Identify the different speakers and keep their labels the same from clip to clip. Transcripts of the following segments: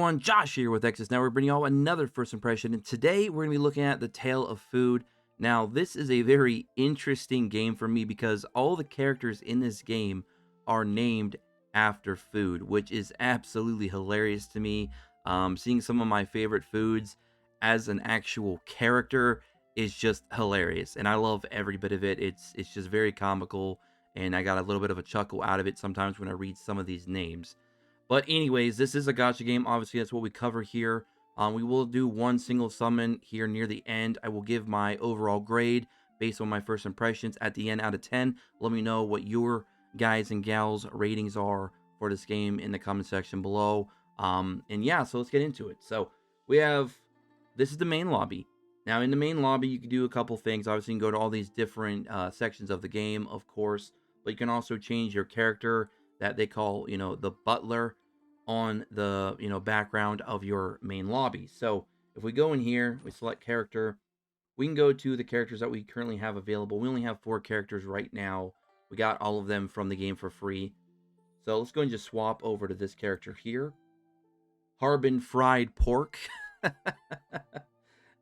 Speaker 1: everyone, Josh here with Exodus Network, bringing y'all another first impression. And today we're going to be looking at the Tale of Food. Now, this is a very interesting game for me because all the characters in this game are named after food, which is absolutely hilarious to me. Seeing some of my favorite foods as an actual character is just hilarious, and I love every bit of it. It's just very comical, and I got a little bit of a chuckle out of it sometimes when I read some of these names. But anyways, this is a gacha game. Obviously, that's what we cover here. We will do one single summon here near the end. I will give my overall grade based on my first impressions at the end out of 10. Let me know what your guys and gals ratings are for this game in the comment section below. And yeah, so let's get into it. So we have, this is the main lobby. Now in the main lobby, you can do a couple things. Obviously, you can go to all these different sections of the game, of course, but you can also change your character that they call, the butler on the, background of your main lobby. So if we go in here, we select character, we can go to the characters that we currently have available. We only have 4 characters right now. We got all of them from the game for free. So let's go and just swap over to this character here. Harbin Fried Pork.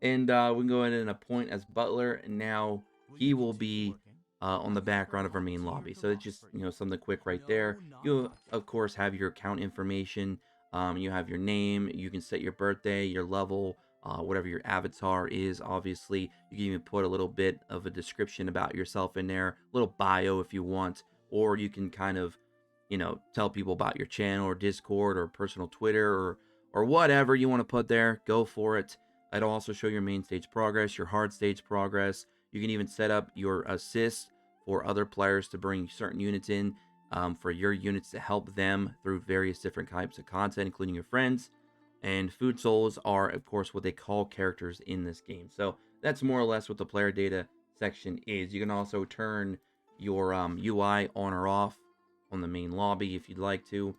Speaker 1: And we can go ahead and appoint as butler, and now he will be on the background of our main lobby. So it's just, something quick right there. You, of course, have your account information. You have your name. You can set your birthday, your level, whatever your avatar is. Obviously, you can even put a little bit of a description about yourself in there, a little bio if you want, or you can kind of, tell people about your channel or Discord or personal Twitter or whatever you want to put there. Go for it. It'll also show your main stage progress, your hard stage progress. You can even set up your assists for other players to bring certain units in, for your units to help them through various different types of content, including your friends. And food souls are, of course, what they call characters in this game. So that's more or less what the player data section is. You can also turn your UI on or off on the main lobby if you'd like to,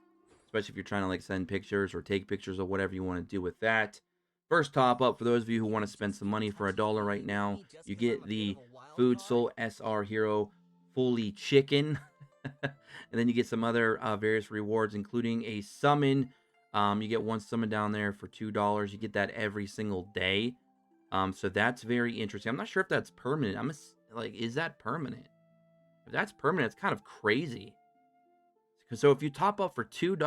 Speaker 1: especially if you're trying to like send pictures or take pictures or whatever you want to do with that. First top up, for those of you who want to spend some money for $1 right now, you get the Food Soul SR Hero Fully Chicken. And then you get some other various rewards, including a summon. You get one summon down there for $2. You get that every single day. So that's very interesting. I'm not sure if that's permanent. Like, is that permanent? If that's permanent, it's kind of crazy. So if you top up for $2,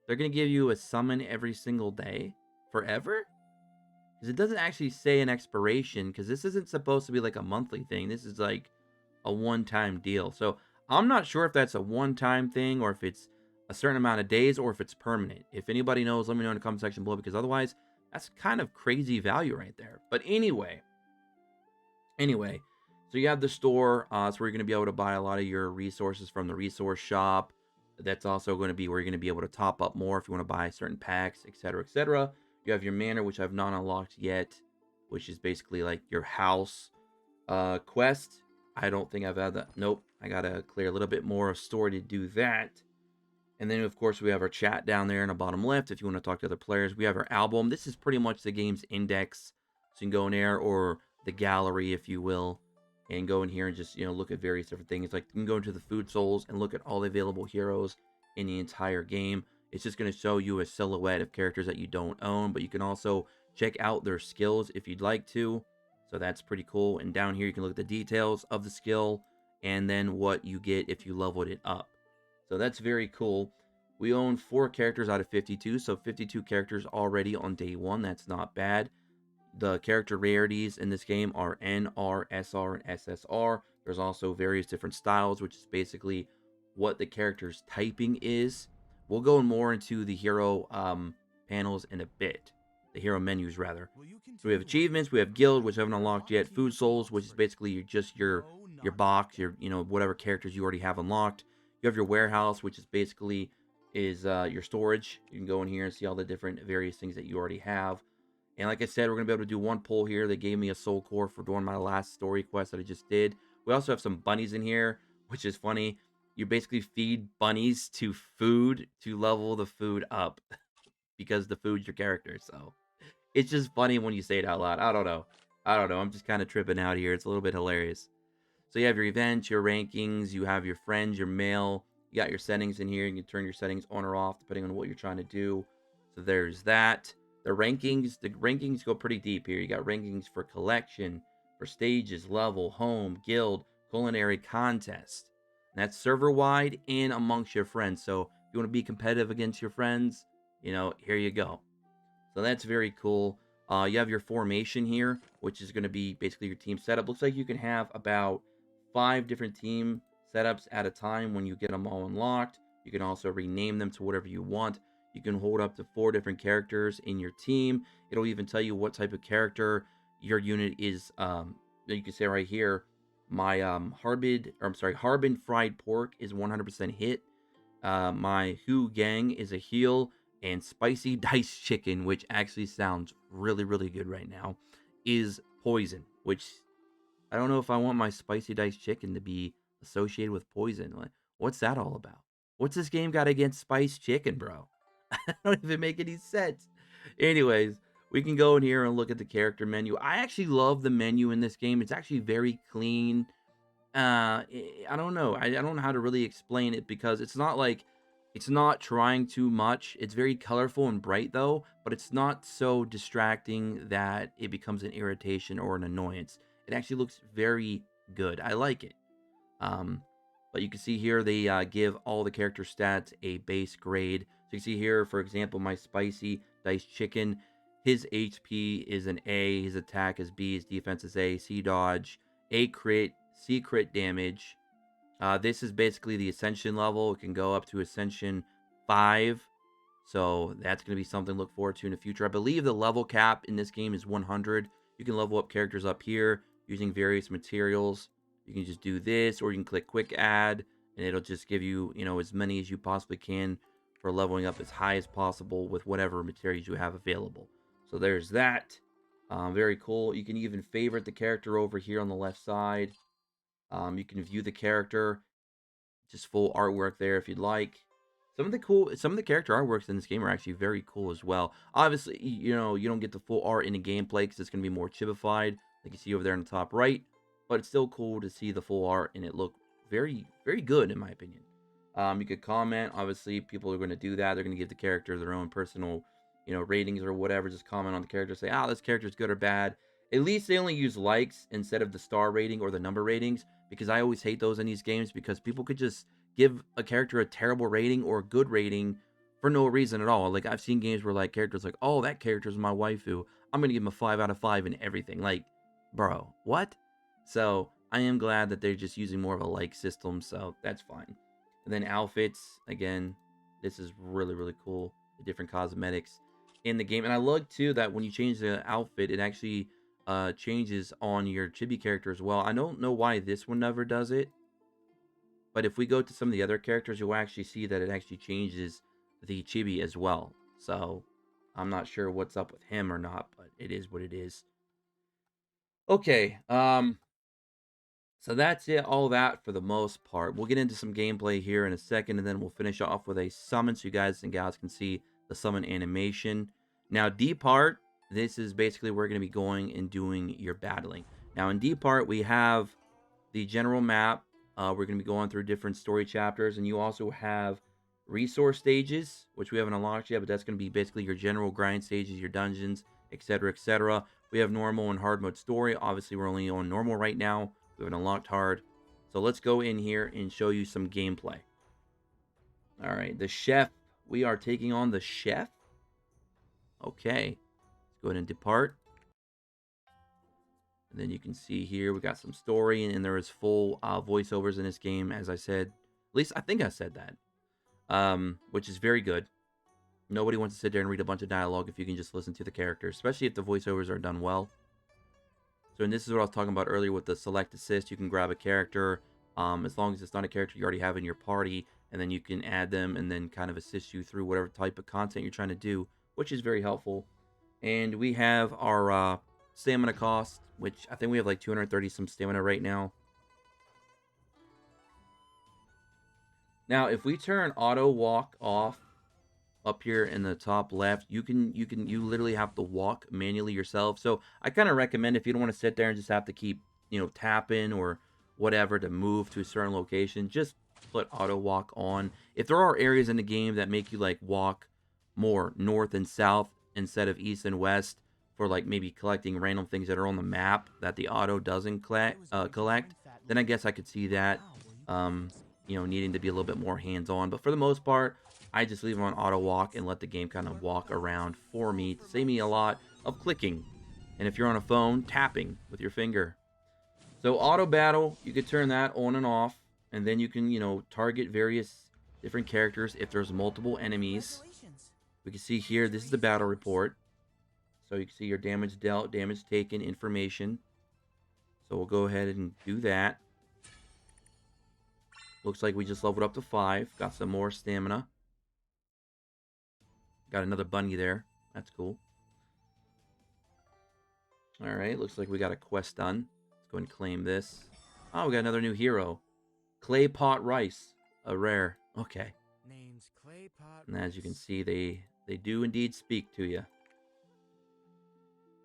Speaker 1: they're going to give you a summon every single day forever? Because it doesn't actually say an expiration, because this isn't supposed to be like a monthly thing. This is like a one-time deal. So I'm not sure if that's a one-time thing or if it's a certain amount of days or if it's permanent. If anybody knows, let me know in the comment section below, because otherwise that's kind of crazy value right there. But anyway, so you have the store. It's where you're going to be able to buy a lot of your resources from the resource shop. That's also going to be where you're going to be able to top up more if you want to buy certain packs, etc., etc. You have your manor, which I've not unlocked yet, which is basically like your house quest. I don't think I've had that. Nope. I got to clear a little bit more of story to do that. And then, of course, we have our chat down there in the bottom left if you want to talk to other players. We have our album. This is pretty much the game's index. So you can go in there, or the gallery, if you will, and go in here and just, look at various different things. Like, you can go into the food souls and look at all the available heroes in the entire game. It's just going to show you a silhouette of characters that you don't own, but you can also check out their skills if you'd like to. So that's pretty cool. And down here, you can look at the details of the skill and then what you get if you leveled it up. So that's very cool. We own 4 characters out of 52, so 52 characters already on day 1. That's not bad. The character rarities in this game are NR, SR, and SSR. There's also various different styles, which is basically what the character's typing is. We'll go more into the hero panels in a bit. The hero menus, rather. So we have achievements, we have guild, which I haven't unlocked yet. Food souls, which is basically just your box, your whatever characters you already have unlocked. You have your warehouse, which is basically your storage. You can go in here and see all the different various things that you already have. And like I said, we're going to be able to do one pull here. They gave me a soul core for doing my last story quest that I just did. We also have some bunnies in here, which is funny. You basically feed bunnies to food to level the food up because the food's your character. So it's just funny when you say it out loud. I don't know. I'm just kind of tripping out here. It's a little bit hilarious. So you have your events, your rankings, you have your friends, your mail. You got your settings in here. You can turn your settings on or off depending on what you're trying to do. So there's that. The rankings go pretty deep here. You got rankings for collection, for stages, level, home, guild, culinary contest. And that's server wide and amongst your friends. So if you want to be competitive against your friends, here you go. So that's very cool. You have your formation here, which is going to be basically your team setup. Looks like you can have about 5 different team setups at a time when you get them all unlocked. You can also rename them to whatever you want. You can hold up to 4 different characters in your team. It'll even tell you what type of character your unit is. You can say right here, my Harbin fried pork is 100% hit. My Hu Gang is a heal, and spicy diced chicken, which actually sounds really, really good right now, is poison. Which I don't know if I want my spicy diced chicken to be associated with poison. Like, what's that all about? What's this game got against spiced chicken, bro? I don't even make any sense. Anyways, we can go in here and look at the character menu. I actually love the menu in this game. It's actually very clean. I don't know. I don't know how to really explain it because it's not trying too much. It's very colorful and bright though, but it's not so distracting that it becomes an irritation or an annoyance. It actually looks very good. I like it. Um, but you can see here they give all the character stats a base grade. So you can see here, for example, my spicy diced chicken. His HP is an A, his attack is B, his defense is A, C dodge, A crit, C crit damage. This is basically the Ascension level. It can go up to Ascension 5. So that's going to be something to look forward to in the future. I believe the level cap in this game is 100. You can level up characters up here using various materials. You can just do this, or you can click quick add, and it'll just give you, as many as you possibly can for leveling up as high as possible with whatever materials you have available. So there's that. Very cool. You can even favorite the character over here on the left side. You can view the character, just full artwork there if you'd like. Some of the character artworks in this game are actually very cool as well. Obviously, you don't get the full art in the gameplay because it's going to be more chibified, like you see over there in the top right. But it's still cool to see the full art and it look very, very good in my opinion. You could comment. Obviously, people are going to do that. They're going to give the character their own personal, ratings or whatever. Just comment on the character, say, this character's good or bad. At least they only use likes instead of the star rating or the number ratings, because I always hate those in these games because people could just give a character a terrible rating or a good rating for no reason at all. Like, I've seen games where like characters like, oh, that character's my waifu, I'm gonna give him a 5 out of 5 in everything. Like, bro, what? So I am glad that they're just using more of a like system, so that's fine. And then outfits, again, this is really, really cool. The different cosmetics in the game. And I like too that when you change the outfit, it actually changes on your chibi character as well. I don't know why this one never does it, but if we go to some of the other characters, you'll actually see that it actually changes the chibi as well. So I'm not sure what's up with him or not, but it is what it is. Okay, so that's it, all that for the most part. We'll get into some gameplay here in a second, and then we'll finish off with a summon so you guys and gals can see the summon animation. Now, D part, this is basically where we're going to be going and doing your battling. Now, in D part, we have the general map. We're going to be going through different story chapters, and you also have resource stages, which we haven't unlocked yet, but that's going to be basically your general grind stages, your dungeons, etc., etc. We have normal and hard mode story. Obviously, we're only on normal right now. We haven't unlocked hard. So let's go in here and show you some gameplay. All right, the chef. We are taking on the chef. Okay, let's go ahead and depart. And then you can see here we got some story, and there is full voiceovers in this game, as I said. At least I think I said that, which is very good. Nobody wants to sit there and read a bunch of dialogue if you can just listen to the characters, especially if the voiceovers are done well. So, and this is what I was talking about earlier with the select assist. You can grab a character, as long as it's not a character you already have in your party, and then you can add them and then kind of assist you through whatever type of content you're trying to do, which is very helpful. And we have our stamina cost, which I think we have like 230 some stamina right now. Now, if we turn auto walk off up here in the top left, you literally have to walk manually yourself. So I kind of recommend, if you don't want to sit there and just have to keep, tapping or whatever to move to a certain location, just put auto walk on. If there are areas in the game that make you like walk more north and south instead of east and west for like maybe collecting random things that are on the map that the auto doesn't collect, then I guess I could see that, needing to be a little bit more hands-on. But for the most part, I just leave them on auto walk and let the game kind of walk around for me to save me a lot of clicking. And if you're on a phone, tapping with your finger. So auto battle, you could turn that on and off, and then you can, target various different characters if there's multiple enemies. We can see here, this is the battle report. So you can see your damage dealt, damage taken, information. So we'll go ahead and do that. Looks like we just leveled up to 5. Got some more stamina. Got another bunny there. That's cool. Alright, looks like we got a quest done. Let's go and claim this. Oh, we got another new hero. Clay Pot Rice. A rare. Okay. And as you can see, they do indeed speak to you.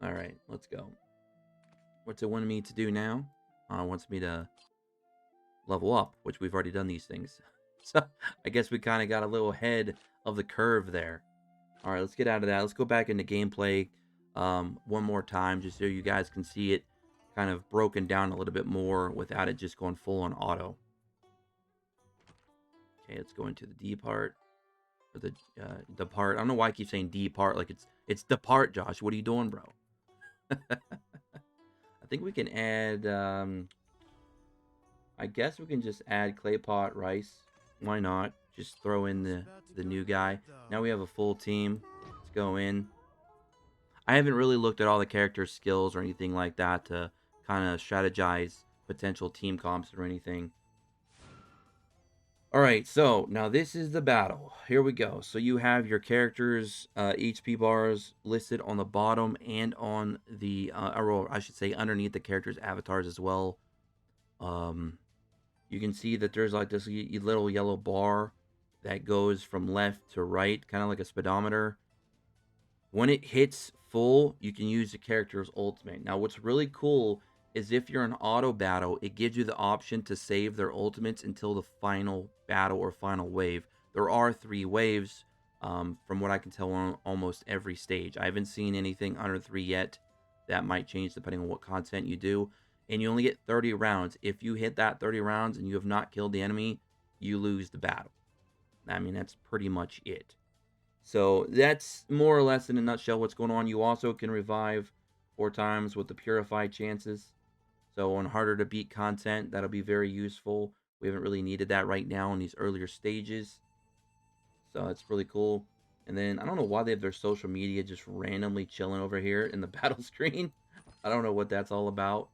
Speaker 1: Alright, let's go. What's it want me to do now? It wants me to level up, which we've already done these things. So, I guess we kind of got a little ahead of the curve there. Alright, let's get out of that. Let's go back into gameplay one more time, just so you guys can see it kind of broken down a little bit more without it just going full on auto. Okay, let's go into the D part. Or the depart. I don't know why I keep saying D part, like it's depart, Josh. What are you doing, bro? I think we can add, I guess we can just add clay pot rice. Why not? Just throw in the new guy. Now we have a full team. Let's go in. I haven't really looked at all the characters' skills or anything like that to kind of strategize potential team comps or anything. Alright, so now this is the battle. Here we go. So you have your characters' HP bars listed on the bottom and on the, or I should say underneath the characters' avatars as well. You can see that there's like this little yellow bar that goes from left to right, kind of like a speedometer. When it hits full, you can use the character's ultimate. Now, what's really cool is if you're in auto battle, it gives you the option to save their ultimates until the final battle or final wave. There are 3 waves, from what I can tell, on almost every stage. I haven't seen anything under 3 yet. That might change depending on what content you do. And you only get 30 rounds. If you hit that 30 rounds and you have not killed the enemy, you lose the battle. I mean, that's pretty much it. So that's more or less in a nutshell what's going on. You also can revive 4 times with the purified chances. So on harder to beat content, that'll be very useful. We haven't really needed that right now in these earlier stages. So that's really cool. And then I don't know why they have their social media just randomly chilling over here in the battle screen. I don't know what that's all about.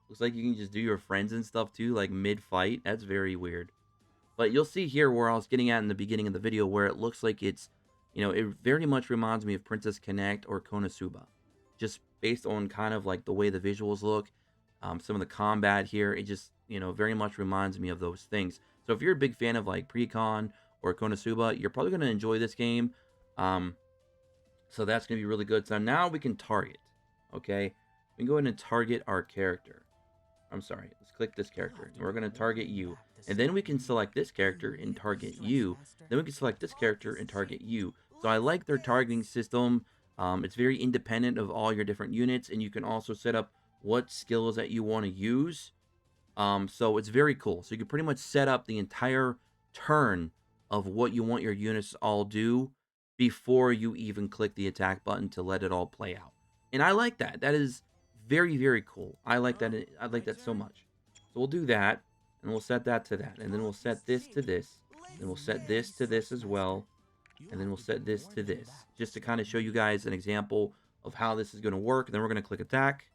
Speaker 1: Looks like you can just do your friends and stuff too, like mid-fight. That's very weird. But you'll see here where I was getting at in the beginning of the video, where it looks like it's, it very much reminds me of Princess Connect or Konosuba. Just based on kind of like the way the visuals look. Some of the combat here, it just, very much reminds me of those things. So if you're a big fan of like Precon or Konosuba, you're probably going to enjoy this game. So that's going to be really good. So now we can target, okay? We can go ahead and target our character. I'm sorry, let's click this character. And we're going to target you. And then we can select this character and target you. Then we can select this character and target you. So I like their targeting system. It's very independent of all your different units. And you can also set up what skills that you want to use. So it's very cool. So you can pretty much set up the entire turn of what you want your units to all do before you even click the attack button to let it all play out. And I like that. That is very, very cool. I like that. I like that so much. So we'll do that, and we'll set that to that, and then we'll set this to this, and we'll set this to this as well, and then we'll set this to this, just to kind of show you guys an example of how this is going to work. And then we're going to click attack,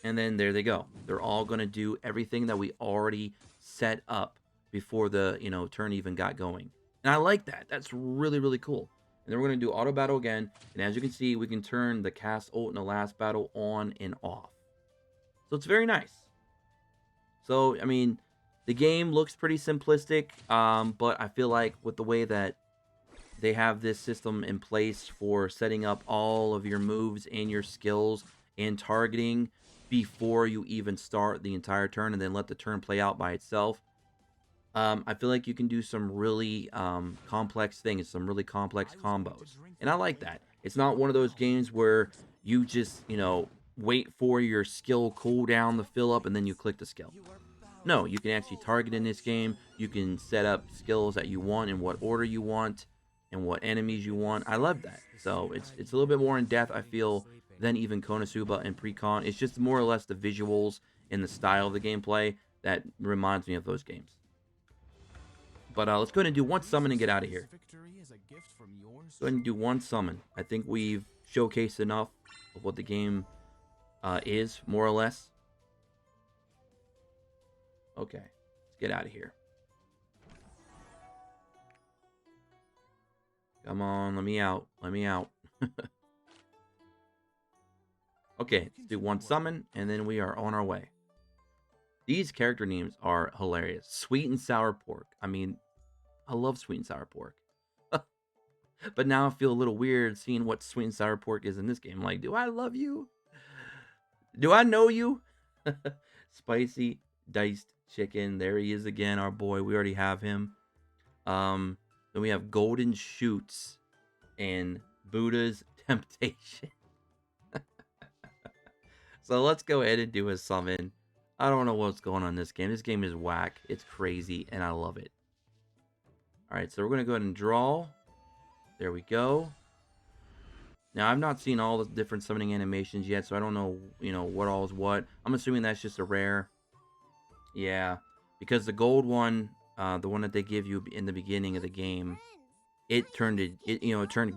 Speaker 1: and then there they go. They're all going to do everything that we already set up before the turn even got going. And I like that. That's really, really cool. And then we're going to do auto battle again. And as you can see, we can turn the cast ult in the last battle on and off. So it's very nice. So, I mean, the game looks pretty simplistic. But I feel like with the way that they have this system in place for setting up all of your moves and your skills and targeting before you even start the entire turn and then let the turn play out by itself, I feel like you can do some really complex things, some really complex combos. And I like that. It's not one of those games where you just, wait for your skill cooldown to fill up and then you click the skill. No, you can actually target in this game. You can set up skills that you want in what order you want and what enemies you want. I love that. So it's a little bit more in depth, I feel, than even Konosuba and Precon. It's just more or less the visuals and the style of the gameplay that reminds me of those games. But let's go ahead and do one summon and get out of here. Go ahead and do one summon. I think we've showcased enough of what the game is, more or less. Okay, let's get out of here. Come on, let me out. Let me out. Okay, let's do one summon, and then we are on our way. These character names are hilarious. Sweet and sour pork. I mean, I love sweet and sour pork. But now I feel a little weird seeing what sweet and sour pork is in this game. Like, do I love you? Do I know you? Spicy diced chicken. There he is again, our boy. We already have him. Then we have golden shoots and Buddha's temptation. So let's go ahead and do a summon. I don't know what's going on in this game. This game is whack. It's crazy, and I love it. All right, so we're going to go ahead and draw. There we go. Now, I've not seen all the different summoning animations yet, so I don't know, what all is what. I'm assuming that's just a rare. Yeah, because the gold one, the one that they give you in the beginning of the game, it turned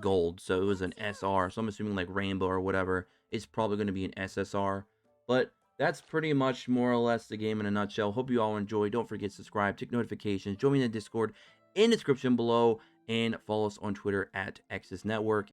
Speaker 1: gold, so it was an SR. So I'm assuming like rainbow or whatever, it's probably going to be an SSR. But that's pretty much more or less the game in a nutshell. Hope you all enjoy. Don't forget to subscribe, tick notifications, join me in the Discord in the description below, and follow us on Twitter at X's Network.